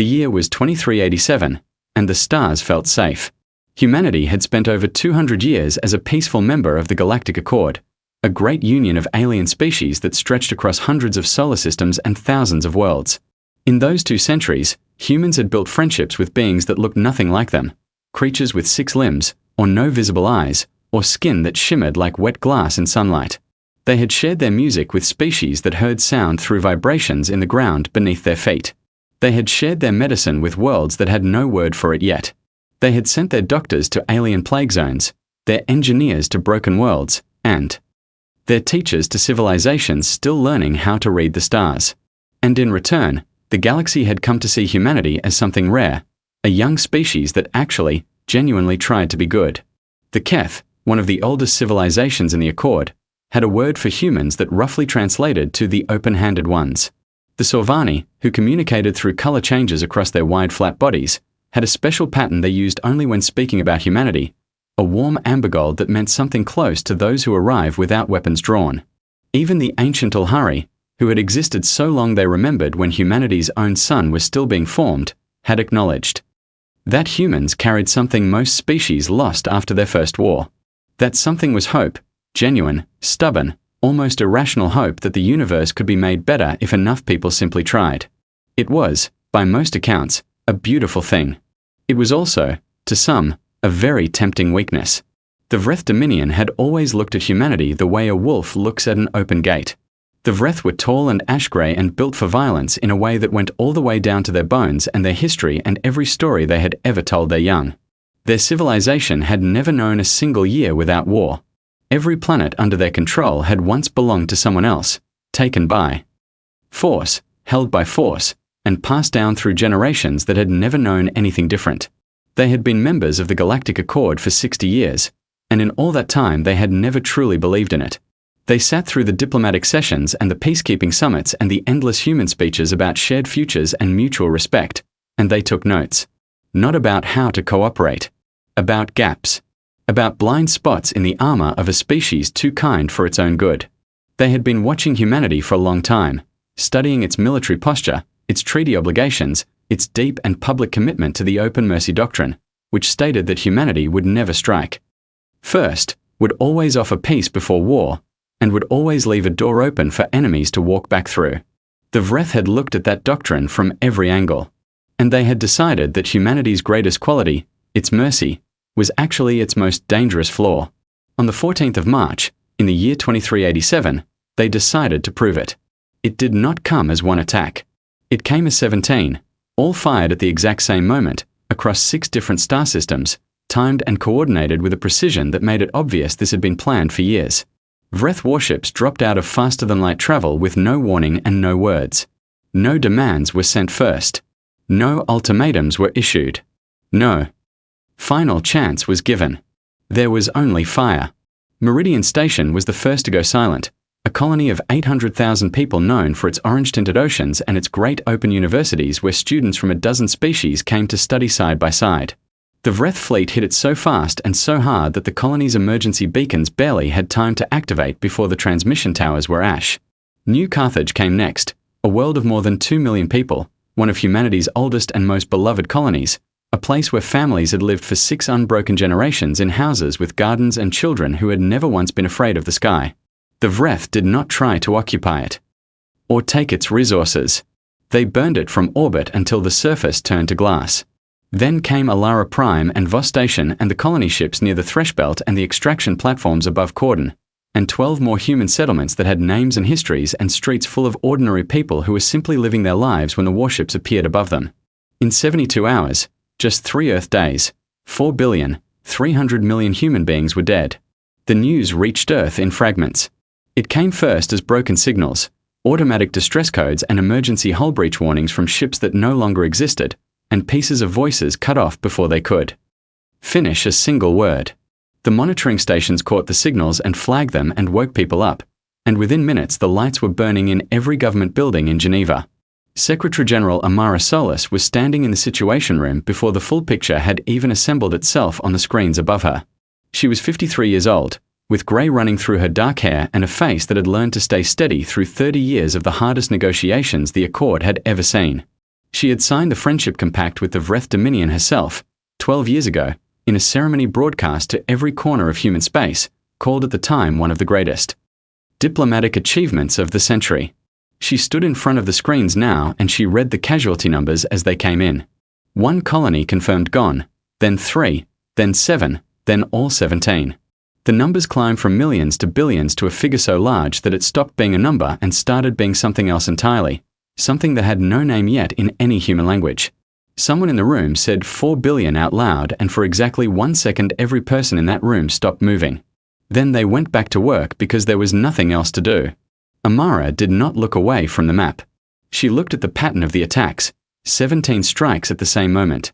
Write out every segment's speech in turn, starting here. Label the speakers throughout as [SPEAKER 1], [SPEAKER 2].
[SPEAKER 1] The year was 2387, and the stars felt safe. Humanity had spent over 200 years as a peaceful member of the Galactic Accord, a great union of alien species that stretched across hundreds of solar systems and thousands of worlds. In those 2 centuries, humans had built friendships with beings that looked nothing like them, creatures with 6 limbs, or no visible eyes, or skin that shimmered like wet glass in sunlight. They had shared their music with species that heard sound through vibrations in the ground beneath their feet. They had shared their medicine with worlds that had no word for it yet. They had sent their doctors to alien plague zones, their engineers to broken worlds, and their teachers to civilizations still learning how to read the stars. And in return, the galaxy had come to see humanity as something rare, a young species that actually, genuinely tried to be good. The Keth, one of the oldest civilizations in the Accord, had a word for humans that roughly translated to the open-handed ones. The Sorvani, who communicated through color changes across their wide flat bodies, had a special pattern they used only when speaking about humanity, a warm amber gold that meant something close to those who arrive without weapons drawn. Even the ancient Ulhari, who had existed so long they remembered when humanity's own sun was still being formed, had acknowledged that humans carried something most species lost after their first war. That something was hope, genuine, stubborn, almost irrational hope that the universe could be made better if enough people simply tried. It was, by most accounts, a beautiful thing. It was also, to some, a very tempting weakness. The Vreth Dominion had always looked at humanity the way a wolf looks at an open gate. The Vreth were tall and ash-grey and built for violence in a way that went all the way down to their bones and their history and every story they had ever told their young. Their civilization had never known a single year without war. Every planet under their control had once belonged to someone else, taken by force, held by force, and passed down through generations that had never known anything different. They had been members of the Galactic Accord for 60 years, and in all that time they had never truly believed in it. They sat through the diplomatic sessions and the peacekeeping summits and the endless human speeches about shared futures and mutual respect, and they took notes. Not about how to cooperate. About gaps. About blind spots in the armor of a species too kind for its own good. They had been watching humanity for a long time, studying its military posture, its treaty obligations, its deep and public commitment to the open mercy doctrine, which stated that humanity would never strike first, would always offer peace before war, and would always leave a door open for enemies to walk back through. The Vreth had looked at that doctrine from every angle, and they had decided that humanity's greatest quality, its mercy, was actually its most dangerous flaw. On the 14th of March, in the year 2387, they decided to prove it. It did not come as one attack. It came as 17, all fired at the exact same moment, across 6 different star systems, timed and coordinated with a precision that made it obvious this had been planned for years. Vreth warships dropped out of faster-than-light travel with no warning and no words. No demands were sent first. No ultimatums were issued. No final chance was given. There was only fire. Meridian Station was the first to go silent, a colony of 800,000 people known for its orange-tinted oceans and its great open universities where students from a dozen species came to study side by side. The Vreth fleet hit it so fast and so hard that the colony's emergency beacons barely had time to activate before the transmission towers were ash. New Carthage came next, a world of more than 2 million people, one of humanity's oldest and most beloved colonies, a place where families had lived for 6 unbroken generations in houses with gardens and children who had never once been afraid of the sky. The Vreth did not try to occupy it or take its resources. They burned it from orbit until the surface turned to glass. Then came Alara Prime and Voss Station and the colony ships near the Thresh Belt and the extraction platforms above Cordon, and 12 more human settlements that had names and histories and streets full of ordinary people who were simply living their lives when the warships appeared above them. In 72 hours, just 3 Earth days, 4,300,000,000 human beings were dead. The news reached Earth in fragments. It came first as broken signals, automatic distress codes and emergency hull breach warnings from ships that no longer existed, and pieces of voices cut off before they could finish a single word. The monitoring stations caught the signals and flagged them and woke people up, and within minutes the lights were burning in every government building in Geneva. Secretary-General Amara Solis was standing in the Situation Room before the full picture had even assembled itself on the screens above her. She was 53 years old, with grey running through her dark hair and a face that had learned to stay steady through 30 years of the hardest negotiations the Accord had ever seen. She had signed the friendship compact with the Vreth Dominion herself, 12 years ago, in a ceremony broadcast to every corner of human space, called at the time one of the greatest diplomatic achievements of the century. She stood in front of the screens now and she read the casualty numbers as they came in. 1 colony confirmed gone, then 3, then 7, then all 17. The numbers climbed from millions to billions to a figure so large that it stopped being a number and started being something else entirely, something that had no name yet in any human language. Someone in the room said 4 billion out loud, and for exactly 1 second every person in that room stopped moving. Then they went back to work because there was nothing else to do. Amara did not look away from the map. She looked at the pattern of the attacks, 17 strikes at the same moment,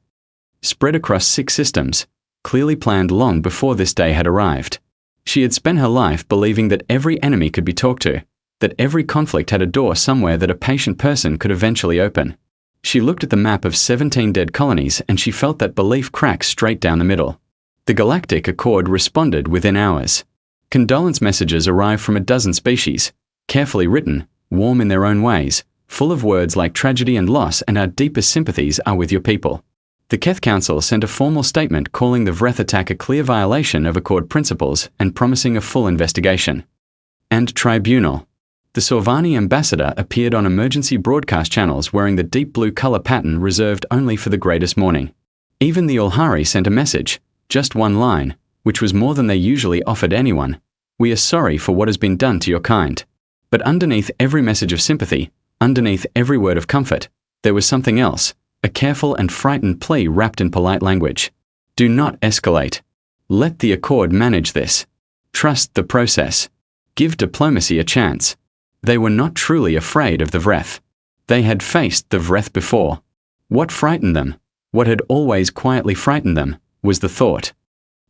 [SPEAKER 1] spread across 6 systems, clearly planned long before this day had arrived. She had spent her life believing that every enemy could be talked to, that every conflict had a door somewhere that a patient person could eventually open. She looked at the map of 17 dead colonies and she felt that belief crack straight down the middle. The Galactic Accord responded within hours. Condolence messages arrived from a dozen species, carefully written, warm in their own ways, full of words like tragedy and loss and our deepest sympathies are with your people. The Keth Council sent a formal statement calling the Vreth attack a clear violation of Accord principles and promising a full investigation. And tribunal. The Sorvani ambassador appeared on emergency broadcast channels wearing the deep blue color pattern reserved only for the greatest mourning. Even the Ulhari sent a message, just 1 line, which was more than they usually offered anyone. We are sorry for what has been done to your kind. But underneath every message of sympathy, underneath every word of comfort, there was something else, a careful and frightened plea wrapped in polite language. Do not escalate. Let the Accord manage this. Trust the process. Give diplomacy a chance. They were not truly afraid of the Vreth. They had faced the Vreth before. What frightened them, what had always quietly frightened them, was the thought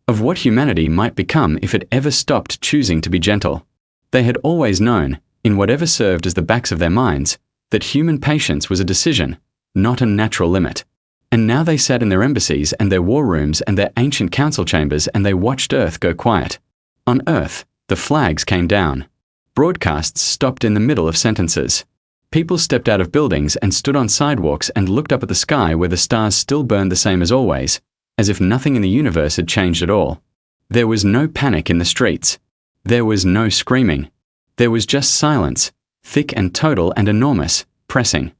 [SPEAKER 1] of what humanity might become if it ever stopped choosing to be gentle. They had always known, in whatever served as the backs of their minds, that human patience was a decision, not a natural limit. And now they sat in their embassies and their war rooms and their ancient council chambers and they watched Earth go quiet. On Earth, the flags came down. Broadcasts stopped in the middle of sentences. People stepped out of buildings and stood on sidewalks and looked up at the sky where the stars still burned the same as always, as if nothing in the universe had changed at all. There was no panic in the streets. There was no screaming. There was just silence, thick and total and enormous, pressing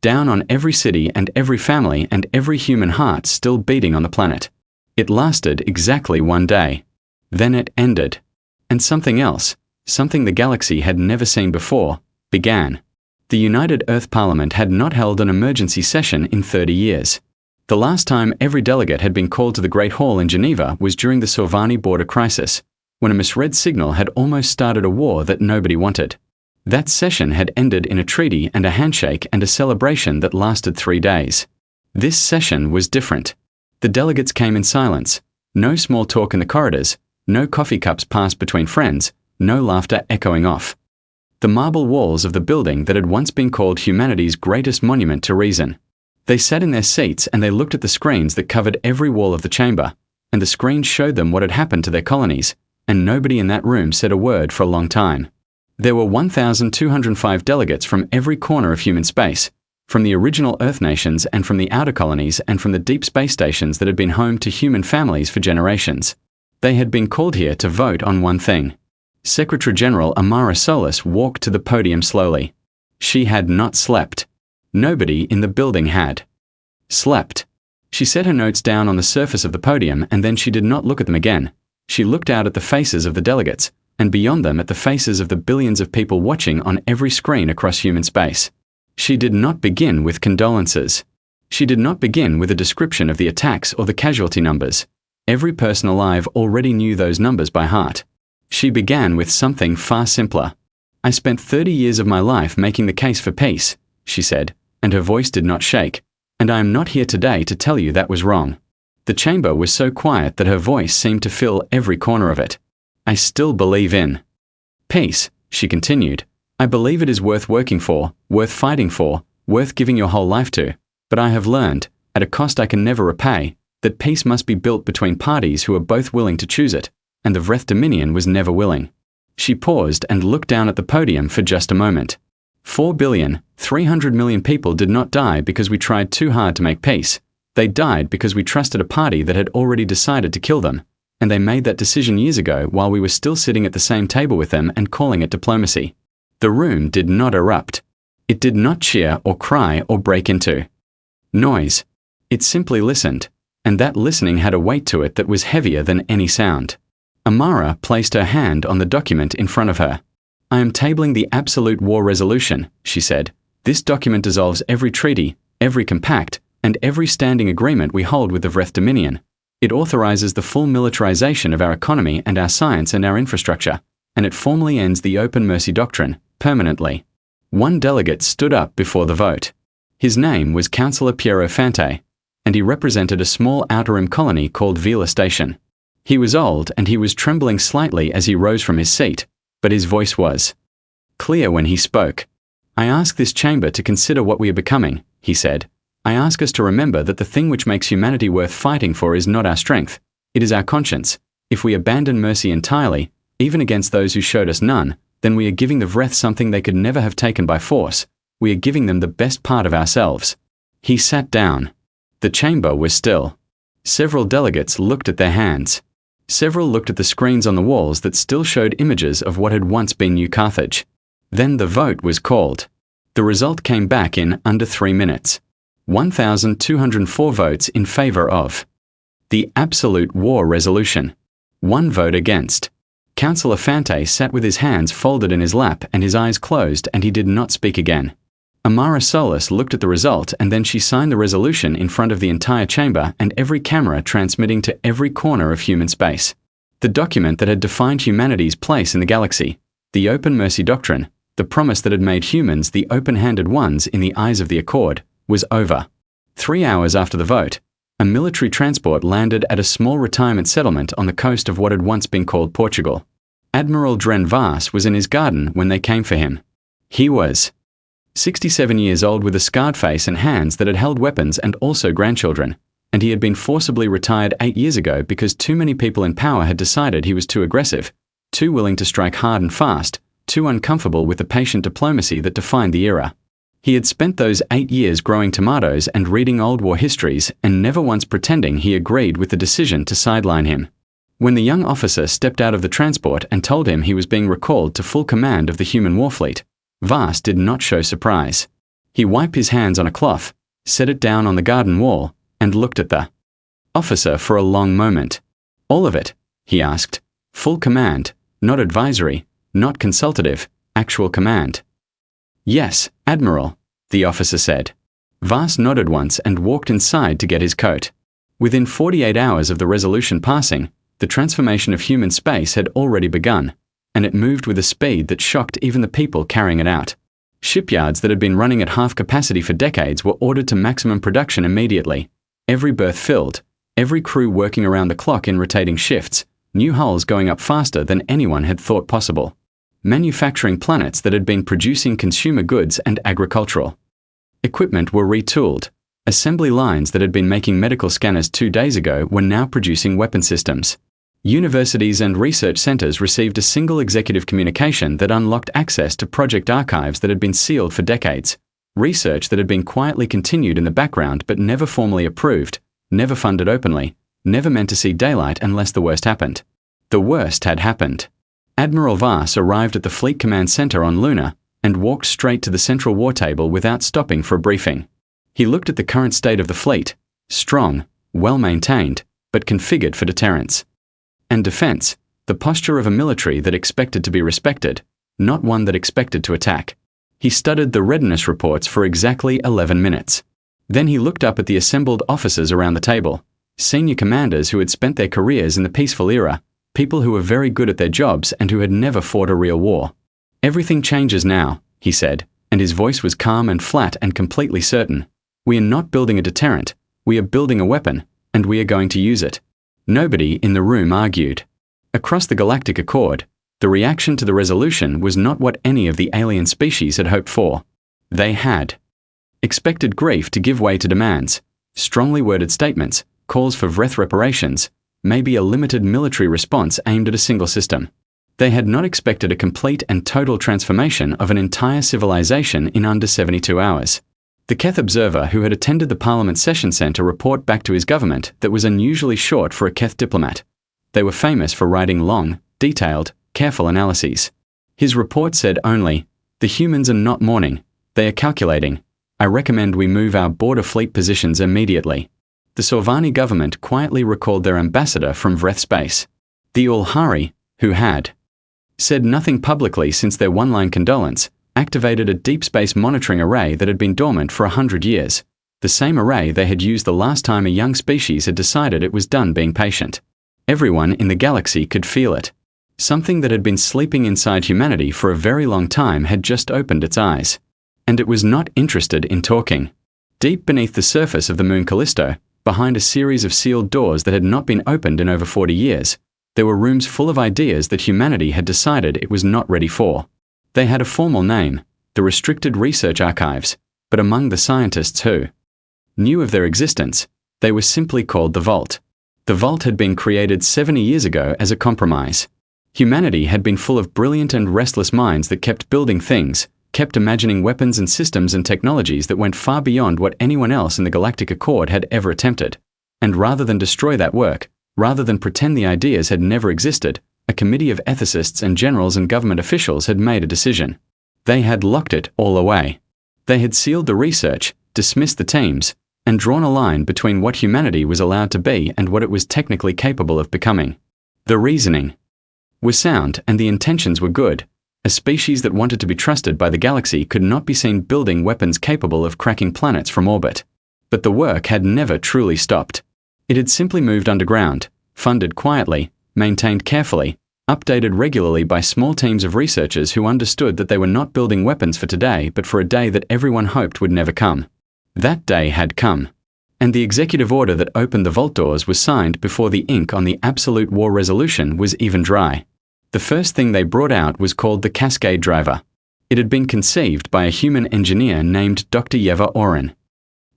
[SPEAKER 1] down on every city and every family and every human heart still beating on the planet. It lasted exactly 1 day. Then it ended. And something else, something the galaxy had never seen before, began. The United Earth Parliament had not held an emergency session in 30 years. The last time every delegate had been called to the Great Hall in Geneva was during the Sorvani border crisis, when a misread signal had almost started a war that nobody wanted. That session had ended in a treaty and a handshake and a celebration that lasted 3 days. This session was different. The delegates came in silence, no small talk in the corridors, no coffee cups passed between friends, no laughter echoing off the marble walls of the building that had once been called humanity's greatest monument to reason. They sat in their seats and they looked at the screens that covered every wall of the chamber, and the screens showed them what had happened to their colonies, and nobody in that room said a word for a long time. There were 1,205 delegates from every corner of human space, from the original Earth nations and from the outer colonies and from the deep space stations that had been home to human families for generations. They had been called here to vote on one thing. Secretary General Amara Solis walked to the podium slowly. She had not slept. Nobody in the building had slept. She set her notes down on the surface of the podium and then she did not look at them again. She looked out at the faces of the delegates, and beyond them at the faces of the billions of people watching on every screen across human space. She did not begin with condolences. She did not begin with a description of the attacks or the casualty numbers. Every person alive already knew those numbers by heart. She began with something far simpler. I spent 30 years of my life making the case for peace, she said, and her voice did not shake, and I am not here today to tell you that was wrong. The chamber was so quiet that her voice seemed to fill every corner of it. I still believe in peace, she continued. I believe it is worth working for, worth fighting for, worth giving your whole life to, but I have learned, at a cost I can never repay, that peace must be built between parties who are both willing to choose it, and the Vreth Dominion was never willing. She paused and looked down at the podium for just a moment. 4,300,000,000 people did not die because we tried too hard to make peace. They died because we trusted a party that had already decided to kill them, and they made that decision years ago while we were still sitting at the same table with them and calling it diplomacy. The room did not erupt. It did not cheer or cry or break into noise. It simply listened, and that listening had a weight to it that was heavier than any sound. Amara placed her hand on the document in front of her. "I am tabling the Absolute War Resolution," she said. "This document dissolves every treaty, every compact, and every standing agreement we hold with the Vreth Dominion. It authorizes the full militarization of our economy and our science and our infrastructure, and it formally ends the open mercy doctrine, permanently." One delegate stood up before the vote. His name was Councillor Piero Fante, and he represented a small outer rim colony called Vila Station. He was old and he was trembling slightly as he rose from his seat, but his voice was clear when he spoke. "I ask this chamber to consider what we are becoming," he said. "I ask us to remember that the thing which makes humanity worth fighting for is not our strength, it is our conscience. If we abandon mercy entirely, even against those who showed us none, then we are giving the Vreth something they could never have taken by force. We are giving them the best part of ourselves." He sat down. The chamber was still. Several delegates looked at their hands. Several looked at the screens on the walls that still showed images of what had once been New Carthage. Then the vote was called. The result came back in under 3 minutes. 1,204 votes in favor of the Absolute War Resolution. 1 vote against. Councillor Fante sat with his hands folded in his lap and his eyes closed, and he did not speak again. Amara Solis looked at the result, and then she signed the resolution in front of the entire chamber and every camera transmitting to every corner of human space. The document that had defined humanity's place in the galaxy, the open mercy doctrine, the promise that had made humans the open-handed ones in the eyes of the Accord, was over. 3 hours after the vote, a military transport landed at a small retirement settlement on the coast of what had once been called Portugal. Admiral Dren Vars was in his garden when they came for him. He was 67 years old with a scarred face and hands that had held weapons and also grandchildren, and he had been forcibly retired 8 years ago because too many people in power had decided he was too aggressive, too willing to strike hard and fast, too uncomfortable with the patient diplomacy that defined the era. He had spent those 8 years growing tomatoes and reading old war histories and never once pretending he agreed with the decision to sideline him. When the young officer stepped out of the transport and told him he was being recalled to full command of the human warfleet, Vars did not show surprise. He wiped his hands on a cloth, set it down on the garden wall, and looked at the officer for a long moment. "All of it?" he asked. "Full command, not advisory, not consultative, actual command." "Yes, Admiral," the officer said. Vars nodded once and walked inside to get his coat. Within 48 hours of the resolution passing, the transformation of human space had already begun, and it moved with a speed that shocked even the people carrying it out. Shipyards that had been running at half capacity for decades were ordered to maximum production immediately. Every berth filled, every crew working around the clock in rotating shifts, new hulls going up faster than anyone had thought possible. Manufacturing planets that had been producing consumer goods and agricultural equipment were retooled. Assembly lines that had been making medical scanners 2 days ago were now producing weapon systems. Universities and research centers received a single executive communication that unlocked access to project archives that had been sealed for decades, research that had been quietly continued in the background but never formally approved, never funded openly, never meant to see daylight unless the worst happened. The worst had happened. Admiral Vars arrived at the Fleet Command Center on Luna and walked straight to the central war table without stopping for a briefing. He looked at the current state of the fleet, strong, well-maintained, but configured for deterrence and defense, the posture of a military that expected to be respected, not one that expected to attack. He studied the readiness reports for exactly 11 minutes. Then he looked up at the assembled officers around the table, senior commanders who had spent their careers in the peaceful era, people who were very good at their jobs and who had never fought a real war. "Everything changes now," he said, and his voice was calm and flat and completely certain. "We are not building a deterrent, we are building a weapon, and we are going to use it." Nobody in the room argued. Across the Galactic Accord, the reaction to the resolution was not what any of the alien species had hoped for. They had expected grief to give way to demands, strongly worded statements, calls for Vreth reparations, maybe a limited military response aimed at a single system. They had not expected a complete and total transformation of an entire civilization in under 72 hours. The Keth observer who had attended the Parliament session sent a report back to his government that was unusually short for a Keth diplomat. They were famous for writing long, detailed, careful analyses. His report said only, "The humans are not mourning, they are calculating. I recommend we move our border fleet positions immediately." The Sorvani government quietly recalled their ambassador from Vreth space. The Ulhari, who had said nothing publicly since their one-line condolence, activated a deep space monitoring array that had been dormant for 100 years, the same array they had used the last time a young species had decided it was done being patient. Everyone in the galaxy could feel it. Something that had been sleeping inside humanity for a very long time had just opened its eyes. And it was not interested in talking. Deep beneath the surface of the moon Callisto, behind a series of sealed doors that had not been opened in over 40 years, there were rooms full of ideas that humanity had decided it was not ready for. They had a formal name, the Restricted Research Archives, but among the scientists who knew of their existence, they were simply called the Vault. The Vault had been created 70 years ago as a compromise. Humanity had been full of brilliant and restless minds that kept building things, kept imagining weapons and systems and technologies that went far beyond what anyone else in the Galactic Accord had ever attempted. And rather than destroy that work, rather than pretend the ideas had never existed, a committee of ethicists and generals and government officials had made a decision. They had locked it all away. They had sealed the research, dismissed the teams, and drawn a line between what humanity was allowed to be and what it was technically capable of becoming. The reasoning was sound and the intentions were good. A species that wanted to be trusted by the galaxy could not be seen building weapons capable of cracking planets from orbit. But the work had never truly stopped. It had simply moved underground, funded quietly, maintained carefully, updated regularly by small teams of researchers who understood that they were not building weapons for today but for a day that everyone hoped would never come. That day had come. And the executive order that opened the vault doors was signed before the ink on the Absolute War Resolution was even dry. The first thing they brought out was called the Cascade Driver. It had been conceived by a human engineer named Dr. Yeva Oren.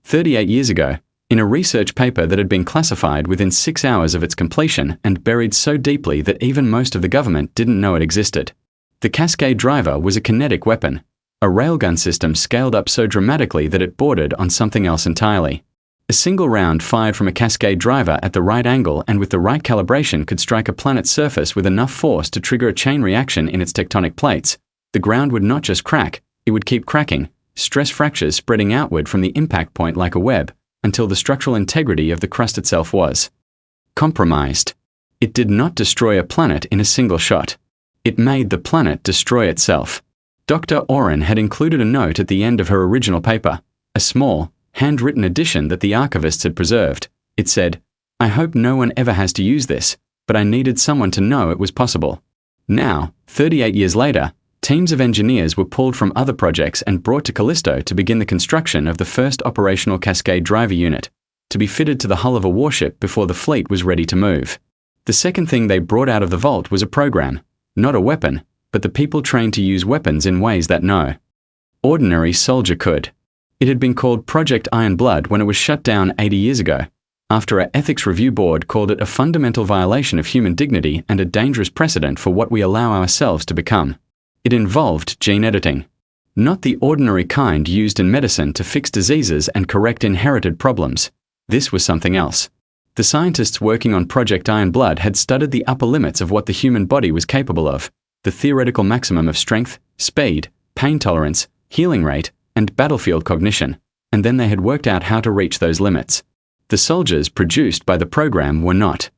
[SPEAKER 1] 38 years ago, in a research paper that had been classified within 6 hours of its completion and buried so deeply that even most of the government didn't know it existed. The Cascade Driver was a kinetic weapon, a railgun system scaled up so dramatically that it bordered on something else entirely. A single round fired from a Cascade Driver at the right angle and with the right calibration could strike a planet's surface with enough force to trigger a chain reaction in its tectonic plates. The ground would not just crack, it would keep cracking, stress fractures spreading outward from the impact point like a web, until the structural integrity of the crust itself was compromised. It did not destroy a planet in a single shot. It made the planet destroy itself. Dr. Oren had included a note at the end of her original paper, a small, handwritten edition that the archivists had preserved. It said, "I hope no one ever has to use this, but I needed someone to know it was possible." Now, 38 years later, teams of engineers were pulled from other projects and brought to Callisto to begin the construction of the first operational Cascade Driver unit, to be fitted to the hull of a warship before the fleet was ready to move. The second thing they brought out of the vault was a program, not a weapon, but the people trained to use weapons in ways that no ordinary soldier could. It had been called Project Iron Blood when it was shut down 80 years ago, after our ethics review board called it a fundamental violation of human dignity and a dangerous precedent for what we allow ourselves to become. It involved gene editing. Not the ordinary kind used in medicine to fix diseases and correct inherited problems. This was something else. The scientists working on Project Iron Blood had studied the upper limits of what the human body was capable of, the theoretical maximum of strength, speed, pain tolerance, healing rate, and battlefield cognition, and then they had worked out how to reach those limits. The soldiers produced by the program were not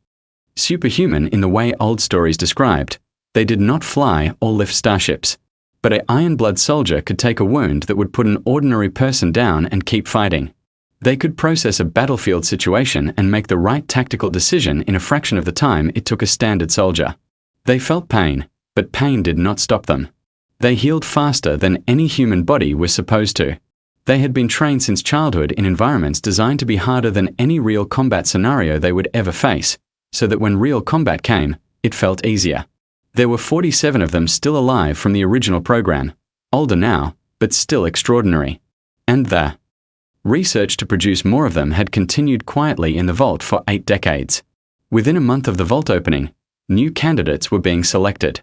[SPEAKER 1] superhuman in the way old stories described. They did not fly or lift starships. But an iron-blood soldier could take a wound that would put an ordinary person down and keep fighting. They could process a battlefield situation and make the right tactical decision in a fraction of the time it took a standard soldier. They felt pain, but pain did not stop them. They healed faster than any human body was supposed to. They had been trained since childhood in environments designed to be harder than any real combat scenario they would ever face, so that when real combat came, it felt easier. There were 47 of them still alive from the original program, older now, but still extraordinary. And the research to produce more of them had continued quietly in the vault for 8 decades. Within a month of the vault opening, new candidates were being selected.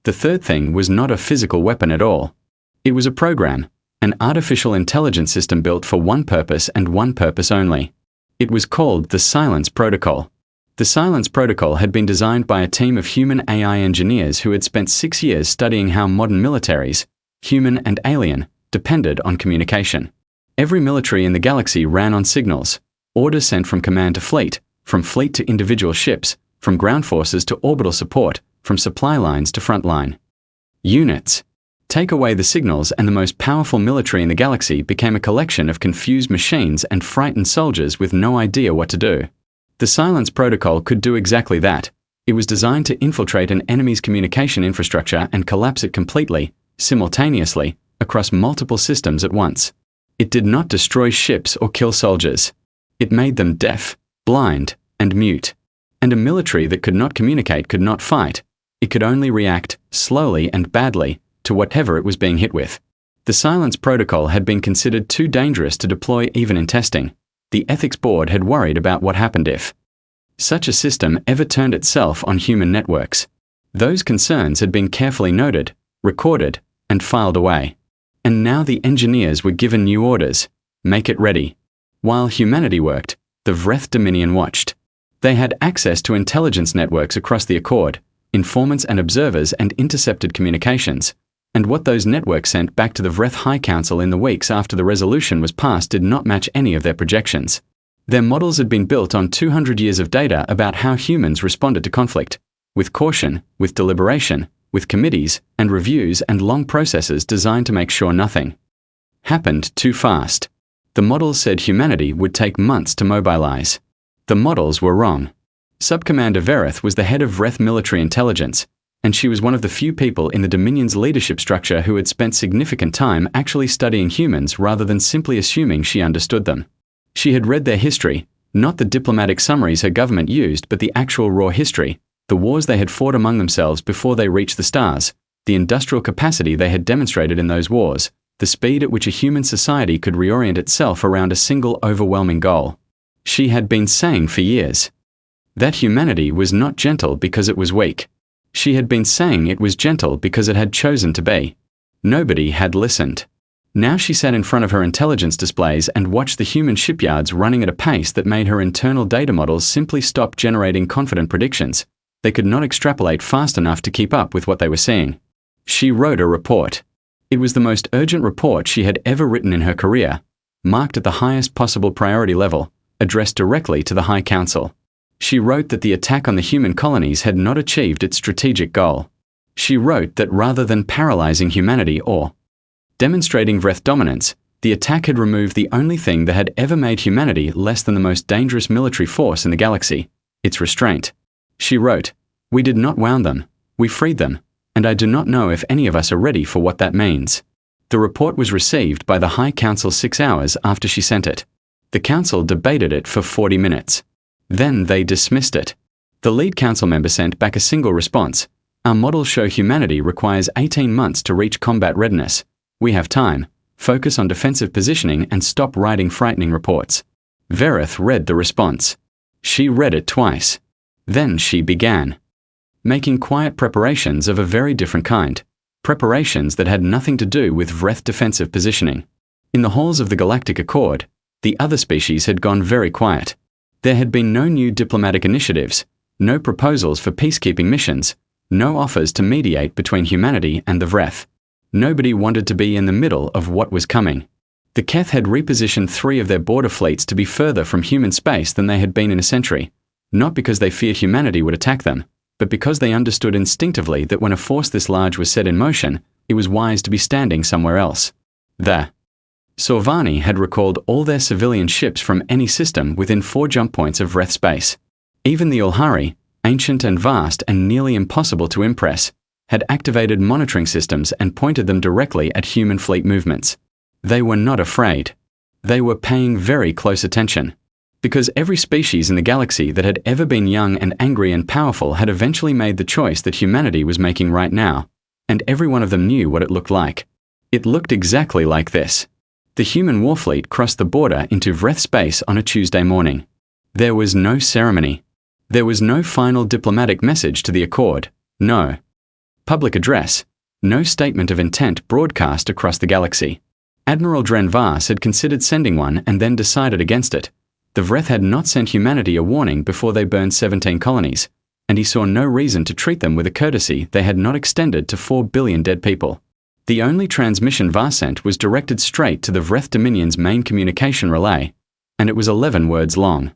[SPEAKER 1] The third thing was not a physical weapon at all. It was a program, an artificial intelligence system built for one purpose and one purpose only. It was called the Silence Protocol. The Silence Protocol had been designed by a team of human AI engineers who had spent 6 years studying how modern militaries, human and alien, depended on communication. Every military in the galaxy ran on signals, orders sent from command to fleet, from fleet to individual ships, from ground forces to orbital support, from supply lines to frontline units. Take away the signals and the most powerful military in the galaxy became a collection of confused machines and frightened soldiers with no idea what to do. The Silence Protocol could do exactly that. It was designed to infiltrate an enemy's communication infrastructure and collapse it completely, simultaneously, across multiple systems at once. It did not destroy ships or kill soldiers. It made them deaf, blind, and mute. And a military that could not communicate could not fight. It could only react, slowly and badly, to whatever it was being hit with. The Silence Protocol had been considered too dangerous to deploy even in testing. The ethics board had worried about what happened if such a system ever turned itself on human networks. Those concerns had been carefully noted, recorded, and filed away. And now the engineers were given new orders: make it ready. While humanity worked, the Vreth Dominion watched. They had access to intelligence networks across the Accord, informants and observers, and intercepted communications. And what those networks sent back to the Vreth High Council in the weeks after the resolution was passed did not match any of their projections. Their models had been built on 200 years of data about how humans responded to conflict, with caution, with deliberation, with committees and reviews and long processes designed to make sure nothing happened too fast. The models said humanity would take months to mobilize. The models were wrong. Subcommander Verith was the head of Vreth military intelligence, and she was one of the few people in the Dominion's leadership structure who had spent significant time actually studying humans rather than simply assuming she understood them. She had read their history, not the diplomatic summaries her government used, but the actual raw history, the wars they had fought among themselves before they reached the stars, the industrial capacity they had demonstrated in those wars, the speed at which a human society could reorient itself around a single overwhelming goal. She had been saying for years that humanity was not gentle because it was weak. She had been saying it was gentle because it had chosen to be. Nobody had listened. Now she sat in front of her intelligence displays and watched the human shipyards running at a pace that made her internal data models simply stop generating confident predictions. They could not extrapolate fast enough to keep up with what they were seeing. She wrote a report. It was the most urgent report she had ever written in her career, marked at the highest possible priority level, addressed directly to the High Council. She wrote that the attack on the human colonies had not achieved its strategic goal. She wrote that rather than paralyzing humanity or demonstrating Vreth dominance, the attack had removed the only thing that had ever made humanity less than the most dangerous military force in the galaxy: its restraint. She wrote, "We did not wound them, we freed them, and I do not know if any of us are ready for what that means." The report was received by the High Council 6 hours after she sent it. The Council debated it for 40 minutes. Then they dismissed it. The lead council member sent back a single response: "Our models show humanity requires 18 months to reach combat readiness. We have time. Focus on defensive positioning and stop writing frightening reports." Verith read the response. She read it twice. Then she began making quiet preparations of a very different kind, preparations that had nothing to do with Vreth defensive positioning. In the halls of the Galactic Accord, the other species had gone very quiet. There had been no new diplomatic initiatives, no proposals for peacekeeping missions, no offers to mediate between humanity and the Vreth. Nobody wanted to be in the middle of what was coming. The Keth had repositioned 3 of their border fleets to be further from human space than they had been in a century, not because they feared humanity would attack them, but because they understood instinctively that when a force this large was set in motion, it was wise to be standing somewhere else. The Sorvani had recalled all their civilian ships from any system within 4 jump points of Vreth space. Even the Ulhari, ancient and vast and nearly impossible to impress, had activated monitoring systems and pointed them directly at human fleet movements. They were not afraid. They were paying very close attention. Because every species in the galaxy that had ever been young and angry and powerful had eventually made the choice that humanity was making right now, and every one of them knew what it looked like. It looked exactly like this. The human warfleet crossed the border into Vreth space on a Tuesday morning. There was no ceremony. There was no final diplomatic message to the Accord. No. public address, no statement of intent broadcast across the galaxy. Admiral Dren Vars had considered sending one and then decided against it. The Vreth had not sent humanity a warning before they burned 17 colonies, and he saw no reason to treat them with a courtesy they had not extended to 4 billion dead people. The only transmission Vars sent was directed straight to the Vreth Dominion's main communication relay, and it was 11 words long.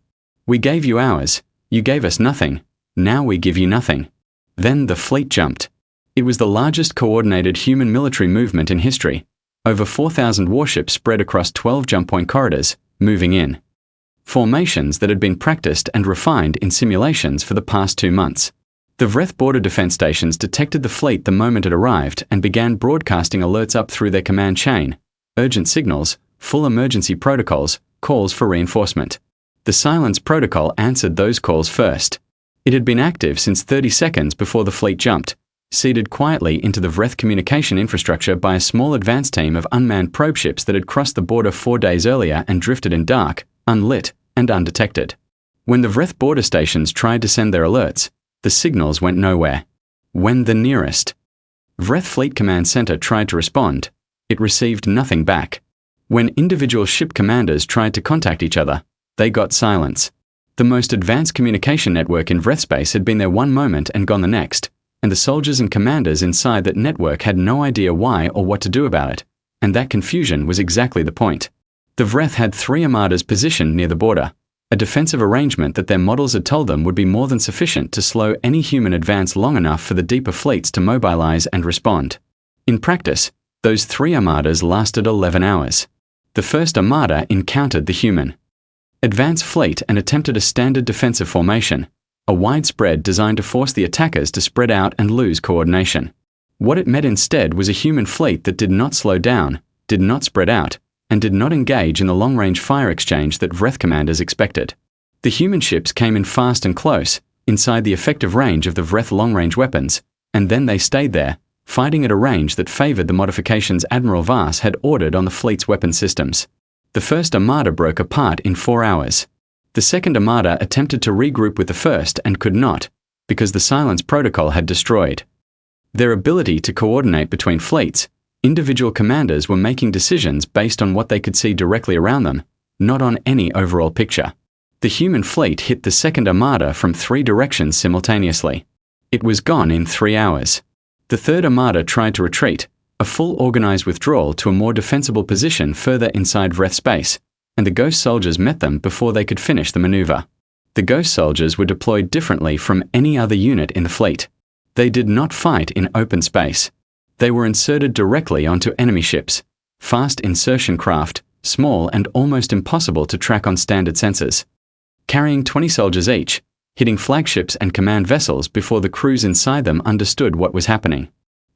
[SPEAKER 1] "We gave you ours, you gave us nothing, now we give you nothing." Then the fleet jumped. It was the largest coordinated human military movement in history. Over 4,000 warships spread across 12 jump point corridors, moving in. Formations that had been practiced and refined in simulations for the past 2 months. The Vreth border defense stations detected the fleet the moment it arrived and began broadcasting alerts up through their command chain, urgent signals, full emergency protocols, calls for reinforcement. The silence protocol answered those calls first. It had been active since 30 seconds before the fleet jumped, seeded quietly into the Vreth communication infrastructure by a small advance team of unmanned probe ships that had crossed the border 4 days earlier and drifted in dark, unlit, and undetected. When the Vreth border stations tried to send their alerts, the signals went nowhere. When the nearest Vreth Fleet Command Center tried to respond, it received nothing back. When individual ship commanders tried to contact each other, they got silence. The most advanced communication network in Vreth space had been there one moment and gone the next, and the soldiers and commanders inside that network had no idea why or what to do about it, and that confusion was exactly the point. The Vreth had 3 armadas positioned near the border, a defensive arrangement that their models had told them would be more than sufficient to slow any human advance long enough for the deeper fleets to mobilize and respond. In practice, those 3 armadas lasted 11 hours. The first armada encountered the human advance fleet and attempted a standard defensive formation, a wide spread designed to force the attackers to spread out and lose coordination. What it met instead was a human fleet that did not slow down, did not spread out, and did not engage in the long-range fire exchange that Vreth commanders expected. The human ships came in fast and close, inside the effective range of the Vreth long-range weapons, and then they stayed there, fighting at a range that favored the modifications Admiral Vars had ordered on the fleet's weapon systems. The first armada broke apart in 4 hours. The second armada attempted to regroup with the first and could not, because the silence protocol had destroyed their ability to coordinate between fleets. Individual commanders were making decisions based on what they could see directly around them, not on any overall picture. The human fleet hit the second armada from 3 directions simultaneously. It was gone in 3 hours. The third armada tried to retreat, a full organized withdrawal to a more defensible position further inside Vreth space, and the Ghost soldiers met them before they could finish the maneuver. The Ghost soldiers were deployed differently from any other unit in the fleet. They did not fight in open space. They were inserted directly onto enemy ships, fast insertion craft, small and almost impossible to track on standard sensors. Carrying 20 soldiers each, hitting flagships and command vessels before the crews inside them understood what was happening.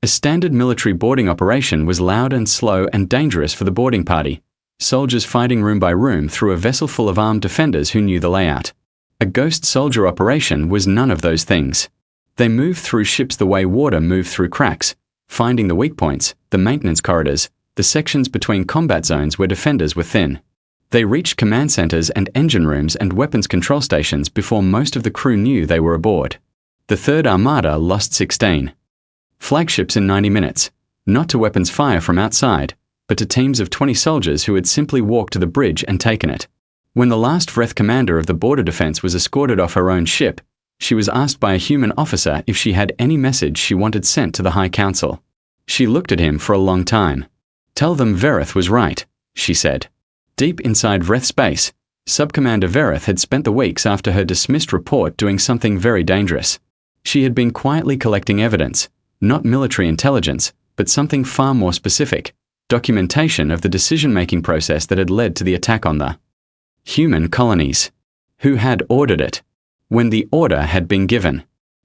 [SPEAKER 1] A standard military boarding operation was loud and slow and dangerous for the boarding party, soldiers fighting room by room through a vessel full of armed defenders who knew the layout. A Ghost soldier operation was none of those things. They moved through ships the way water moved through cracks, finding the weak points, the maintenance corridors, the sections between combat zones where defenders were thin. They reached command centers and engine rooms and weapons control stations before most of the crew knew they were aboard. The third armada lost 16 flagships in 90 minutes, not to weapons fire from outside, but to teams of 20 soldiers who had simply walked to the bridge and taken it. When the last Vreth commander of the border defense was escorted off her own ship, she was asked by a human officer if she had any message she wanted sent to the High Council. She looked at him for a long time. "Tell them Verith was right," she said. Deep inside Vreth space, Subcommander Verith had spent the weeks after her dismissed report doing something very dangerous. She had been quietly collecting evidence, not military intelligence, but something far more specific, documentation of the decision-making process that had led to the attack on the human colonies. Who had ordered it? When the order had been given?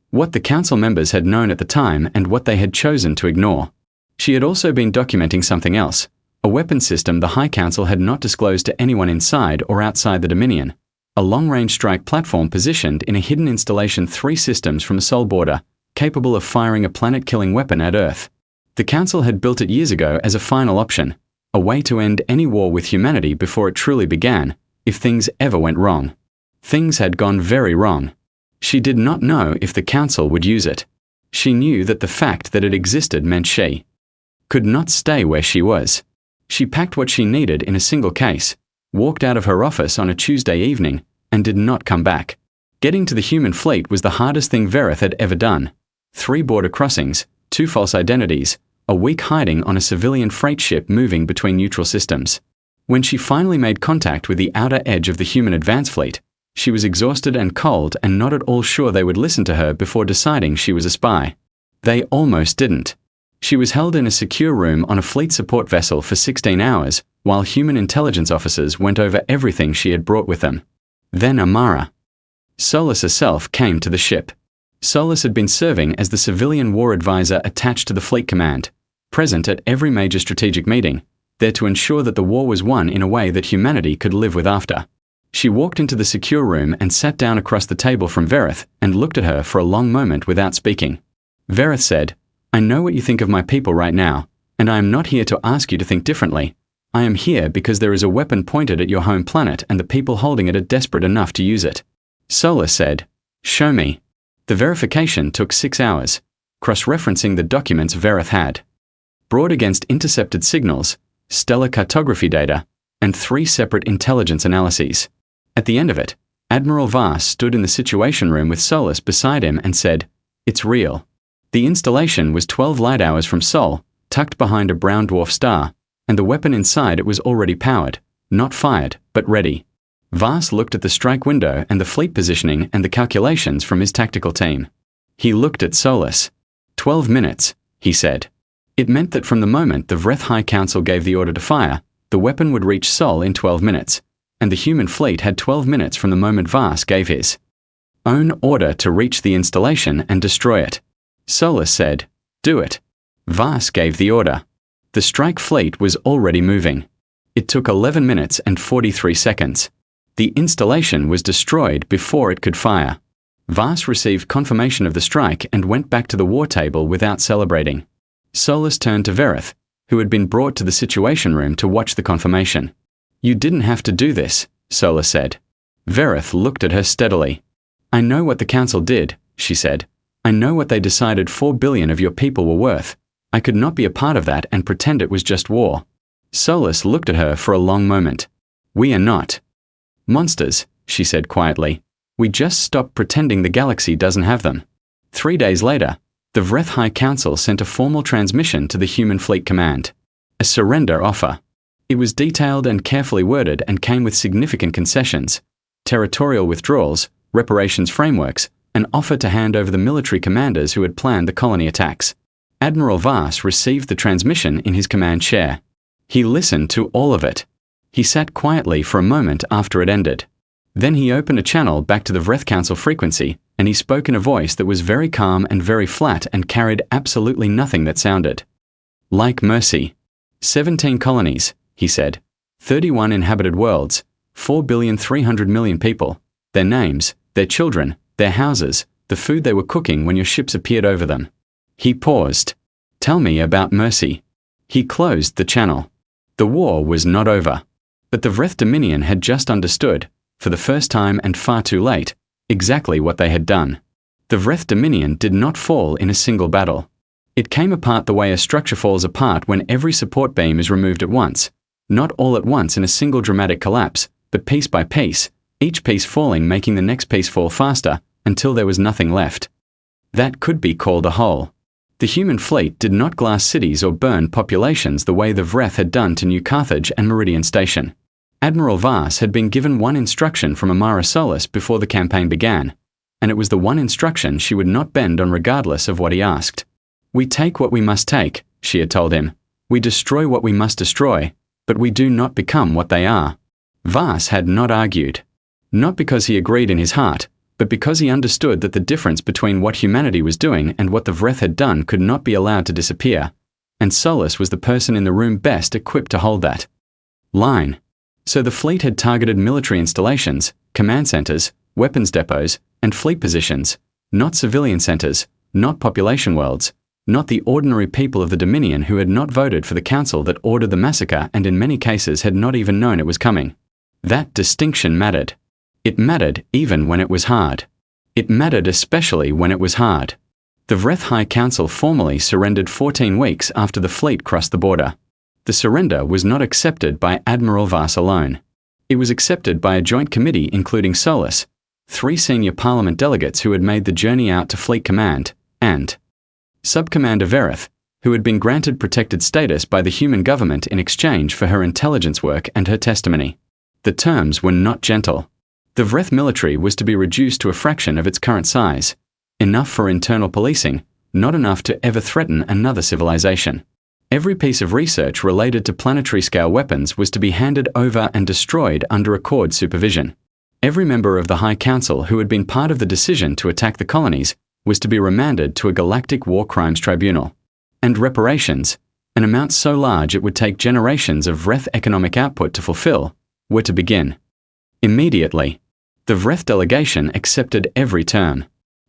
[SPEAKER 1] What the council members had known at the time and what they had chosen to ignore. She had also been documenting something else, a weapon system the High Council had not disclosed to anyone inside or outside the Dominion, a long-range strike platform positioned in a hidden installation 3 systems from a Sol border, capable of firing a planet-killing weapon at Earth. The Council had built it years ago as a final option, a way to end any war with humanity before it truly began, if things ever went wrong. Things had gone very wrong. She did not know if the Council would use it. She knew that the fact that it existed meant she could not stay where she was. She packed what she needed in a single case, walked out of her office on a Tuesday evening, and did not come back. Getting to the human fleet was the hardest thing Verith had ever done. 3 border crossings, 2 false identities, a week hiding on a civilian freight ship moving between neutral systems. When she finally made contact with the outer edge of the human advance fleet, she was exhausted and cold and not at all sure they would listen to her before deciding she was a spy. They almost didn't. She was held in a secure room on a fleet support vessel for 16 hours, while human intelligence officers went over everything she had brought with them. Then Amara. Solus herself came to the ship. Solus had been serving as the civilian war advisor attached to the fleet command, present at every major strategic meeting, there to ensure that the war was won in a way that humanity could live with after. She walked into the secure room and sat down across the table from Verith and looked at her for a long moment without speaking. Verith said, "I know what you think of my people right now, and I am not here to ask you to think differently. I am here because there is a weapon pointed at your home planet and the people holding it are desperate enough to use it." Solus said, "Show me." The verification took 6 hours, cross-referencing the documents Verith had brought against intercepted signals, stellar cartography data, and 3 separate intelligence analyses. At the end of it, Admiral Vars stood in the situation room with Solus beside him and said, "It's real." The installation was 12 light hours from Sol, tucked behind a brown dwarf star, and the weapon inside it was already powered, not fired, but ready. Vars looked at the strike window and the fleet positioning and the calculations from his tactical team. He looked at Solus. 12 minutes, he said. It meant that from the moment the Vreth High Council gave the order to fire, the weapon would reach Sol in 12 minutes, and the human fleet had 12 minutes from the moment Vars gave his own order to reach the installation and destroy it. Solus said, "Do it." Vars gave the order. The strike fleet was already moving. It took 11 minutes and 43 seconds. The installation was destroyed before it could fire. Vars received confirmation of the strike and went back to the war table without celebrating. Solus turned to Verith, who had been brought to the situation room to watch the confirmation. "You didn't have to do this," Solus said. Verith looked at her steadily. "I know what the council did," she said. "I know what they decided 4 billion of your people were worth. I could not be a part of that and pretend it was just war." Solus looked at her for a long moment. "We are not monsters," she said quietly. "We just stopped pretending the galaxy doesn't have them." 3 days later, the Vreth High Council sent a formal transmission to the Human Fleet Command. A surrender offer. It was detailed and carefully worded and came with significant concessions, territorial withdrawals, reparations frameworks, an offer to hand over the military commanders who had planned the colony attacks. Admiral Vars received the transmission in his command chair. He listened to all of it. He sat quietly for a moment after it ended. Then he opened a channel back to the Vreth Council frequency, and he spoke in a voice that was very calm and very flat and carried absolutely nothing that sounded like mercy. 17 colonies, he said. 31 inhabited worlds, 4,300,000,000 people, their names, their children, their houses, the food they were cooking when your ships appeared over them. He paused. "Tell me about mercy." He closed the channel. The war was not over. But the Vreth Dominion had just understood, for the first time and far too late, exactly what they had done. The Vreth Dominion did not fall in a single battle. It came apart the way a structure falls apart when every support beam is removed at once, not all at once in a single dramatic collapse, but piece by piece, each piece falling making the next piece fall faster, until there was nothing left. That could be called a whole. The human fleet did not glass cities or burn populations the way the Vreth had done to New Carthage and Meridian Station. Admiral Vars had been given one instruction from Amara Solus before the campaign began, and it was the one instruction she would not bend on regardless of what he asked. "We take what we must take," she had told him. "We destroy what we must destroy, but we do not become what they are." Vars had not argued. Not because he agreed in his heart, but because he understood that the difference between what humanity was doing and what the Vreth had done could not be allowed to disappear, and Solus was the person in the room best equipped to hold that line. So the fleet had targeted military installations, command centers, weapons depots, and fleet positions, not civilian centers, not population worlds, not the ordinary people of the Dominion who had not voted for the council that ordered the massacre and in many cases had not even known it was coming. That distinction mattered. It mattered even when it was hard. It mattered especially when it was hard. The Vreth High Council formally surrendered 14 weeks after the fleet crossed the border. The surrender was not accepted by Admiral Vars alone. It was accepted by a joint committee including Solus, 3 senior Parliament delegates who had made the journey out to Fleet Command, and Subcommander Verith, who had been granted protected status by the human government in exchange for her intelligence work and her testimony. The terms were not gentle. The Vreth military was to be reduced to a fraction of its current size, enough for internal policing, not enough to ever threaten another civilization. Every piece of research related to planetary-scale weapons was to be handed over and destroyed under Accord supervision. Every member of the High Council who had been part of the decision to attack the colonies was to be remanded to a Galactic War Crimes Tribunal. And reparations, an amount so large it would take generations of Vreth economic output to fulfill, were to begin. Immediately, the Vreth delegation accepted every term.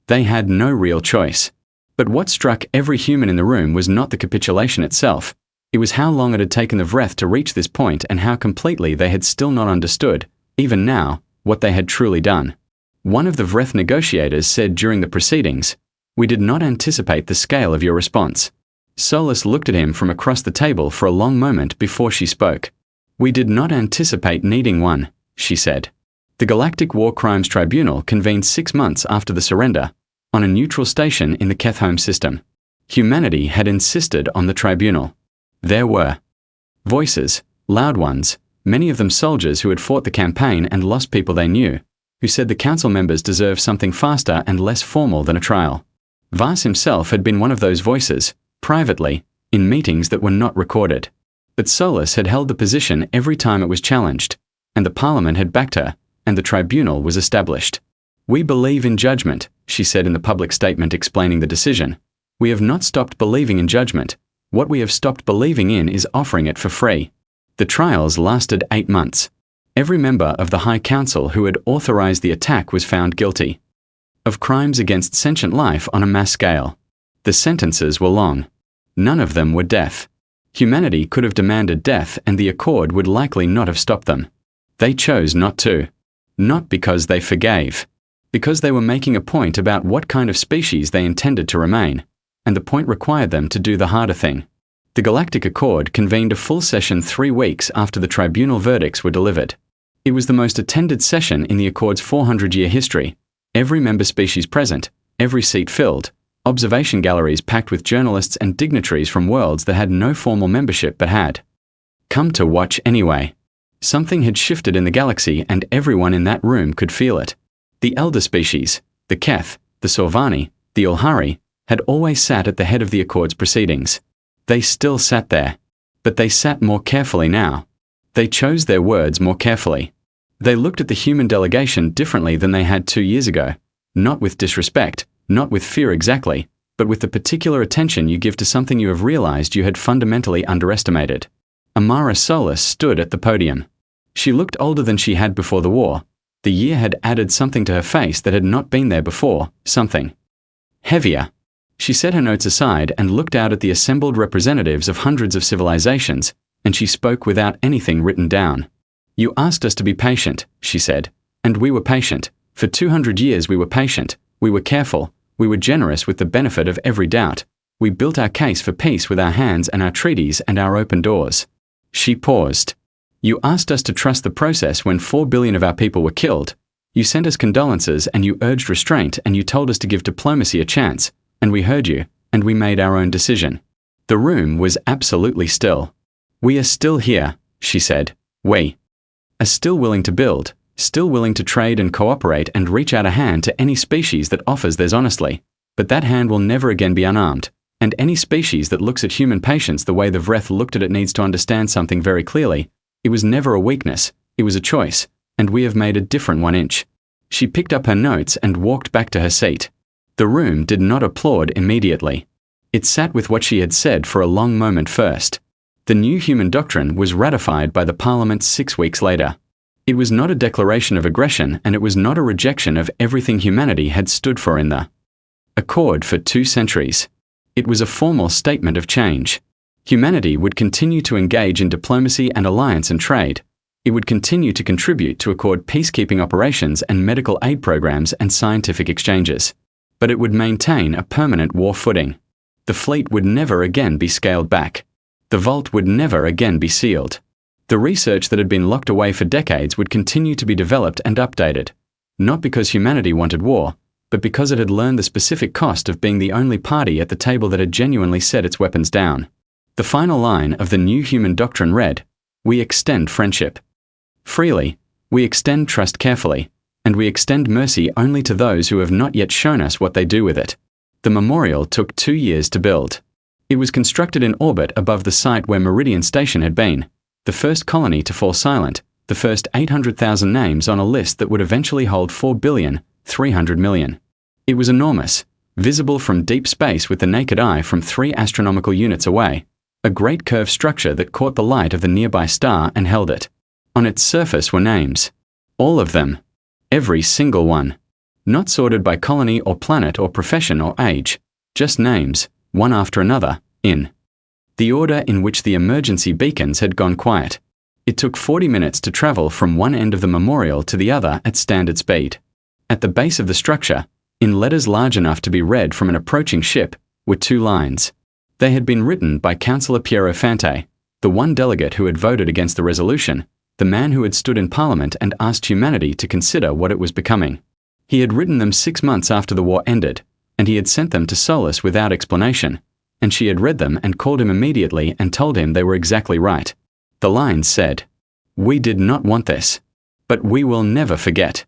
[SPEAKER 1] They had no real choice. But what struck every human in the room was not the capitulation itself. It was how long it had taken the Vreth to reach this point and how completely they had still not understood, even now, what they had truly done. One of the Vreth negotiators said during the proceedings, "We did not anticipate the scale of your response." Solus looked at him from across the table for a long moment before she spoke. "We did not anticipate needing one," she said. The Galactic War Crimes Tribunal convened 6 months after the surrender, on a neutral station in the Keth home system. Humanity had insisted on the tribunal. There were voices, loud ones, many of them soldiers who had fought the campaign and lost people they knew, who said the council members deserved something faster and less formal than a trial. Vars himself had been one of those voices, privately, in meetings that were not recorded. But Solus had held the position every time it was challenged, and the Parliament had backed her, and the tribunal was established. "We believe in judgment," she said in the public statement explaining the decision. "We have not stopped believing in judgment. What we have stopped believing in is offering it for free." The trials lasted 8 months. Every member of the High Council who had authorized the attack was found guilty of crimes against sentient life on a mass scale. The sentences were long. None of them were death. Humanity could have demanded death and the Accord would likely not have stopped them. They chose not to. Not because they forgave. Because they were making a point about what kind of species they intended to remain, and the point required them to do the harder thing. The Galactic Accord convened a full session 3 weeks after the tribunal verdicts were delivered. It was the most attended session in the Accord's 400-year history. Every member species present, every seat filled, observation galleries packed with journalists and dignitaries from worlds that had no formal membership but had come to watch anyway. Something had shifted in the galaxy and everyone in that room could feel it. The elder species, the Keth, the Sorvani, the Ulhari, had always sat at the head of the Accord's proceedings. They still sat there. But they sat more carefully now. They chose their words more carefully. They looked at the human delegation differently than they had 2 years ago, not with disrespect, not with fear exactly, but with the particular attention you give to something you have realized you had fundamentally underestimated. Amara Solus stood at the podium. She looked older than she had before the war. The year had added something to her face that had not been there before, something heavier. She set her notes aside and looked out at the assembled representatives of hundreds of civilizations, and she spoke without anything written down. "You asked us to be patient," she said, "and we were patient. For 200 years we were patient, we were careful, we were generous with the benefit of every doubt. We built our case for peace with our hands and our treaties and our open doors." She paused. "You asked us to trust the process when 4 billion of our people were killed. You sent us condolences and you urged restraint and you told us to give diplomacy a chance, and we heard you, and we made our own decision." The room was absolutely still. "We are still here," she said. "We are still willing to build, still willing to trade and cooperate and reach out a hand to any species that offers theirs honestly. But that hand will never again be unarmed, and any species that looks at human patience the way the Vreth looked at it needs to understand something very clearly. It was never a weakness, it was a choice, and we have made a different 1 inch." She picked up her notes and walked back to her seat. The room did not applaud immediately. It sat with what she had said for a long moment first. The new human doctrine was ratified by the Parliament 6 weeks later. It was not a declaration of aggression, and it was not a rejection of everything humanity had stood for in the Accord for 2 centuries. It was a formal statement of change. Humanity would continue to engage in diplomacy and alliance and trade. It would continue to contribute to Accord peacekeeping operations and medical aid programs and scientific exchanges. but it would maintain a permanent war footing. The fleet would never again be scaled back. The vault would never again be sealed. The research that had been locked away for decades would continue to be developed and updated, not because humanity wanted war, but because it had learned the specific cost of being the only party at the table that had genuinely set its weapons down. The final line of the new human doctrine read, "We extend friendship freely, we extend trust carefully, and we extend mercy only to those who have not yet shown us what they do with it." The memorial took 2 years to build. It was constructed in orbit above the site where Meridian Station had been, the first colony to fall silent, the first 800,000 names on a list that would eventually hold 4,300,000,000. It was enormous, visible from deep space with the naked eye from 3 astronomical units away, a great curved structure that caught the light of the nearby star and held it. On its surface were names. All of them. Every single one. Not sorted by colony or planet or profession or age, just names, one after another, in the order in which the emergency beacons had gone quiet. It took 40 minutes to travel from one end of the memorial to the other at standard speed. At the base of the structure, in letters large enough to be read from an approaching ship, were 2 lines. They had been written by Councillor Piero Fante, the one delegate who had voted against the resolution, the man who had stood in Parliament and asked humanity to consider what it was becoming. He had written them 6 months after the war ended, and he had sent them to Solus without explanation, and she had read them and called him immediately and told him they were exactly right. The lines said, "We did not want this, but we will never forget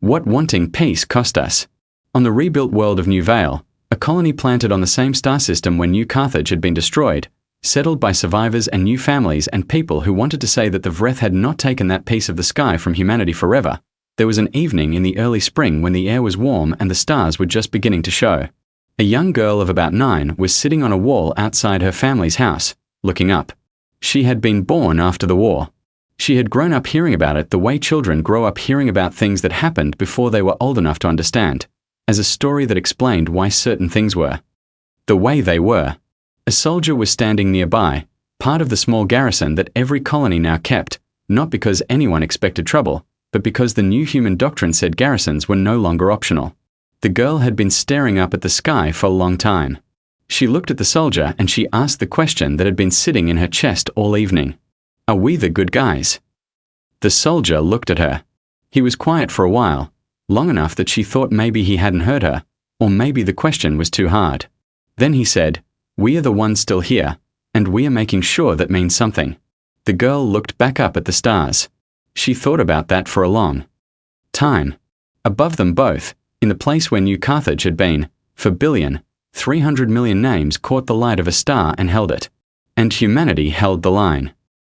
[SPEAKER 1] what wanting peace cost us." On the rebuilt world of New Vale, a colony planted on the same star system when New Carthage had been destroyed, settled by survivors and new families and people who wanted to say that the Vreth had not taken that piece of the sky from humanity forever, there was an evening in the early spring when the air was warm and the stars were just beginning to show. A young girl of about 9 was sitting on a wall outside her family's house, looking up. She had been born after the war. She had grown up hearing about it the way children grow up hearing about things that happened before they were old enough to understand, as a story that explained why certain things were the way they were. A soldier was standing nearby, part of the small garrison that every colony now kept, not because anyone expected trouble, but because the new human doctrine said garrisons were no longer optional. The girl had been staring up at the sky for a long time. She looked at the soldier and she asked the question that had been sitting in her chest all evening. "Are we the good guys?" The soldier looked at her. He was quiet for a while, long enough that she thought maybe he hadn't heard her, or maybe the question was too hard. Then he said, "We are the ones still here, and we are making sure that means something." The girl looked back up at the stars. She thought about that for a long time. Above them both, in the place where New Carthage had been, for 300,000,000 names caught the light of a star and held it. And humanity held the line.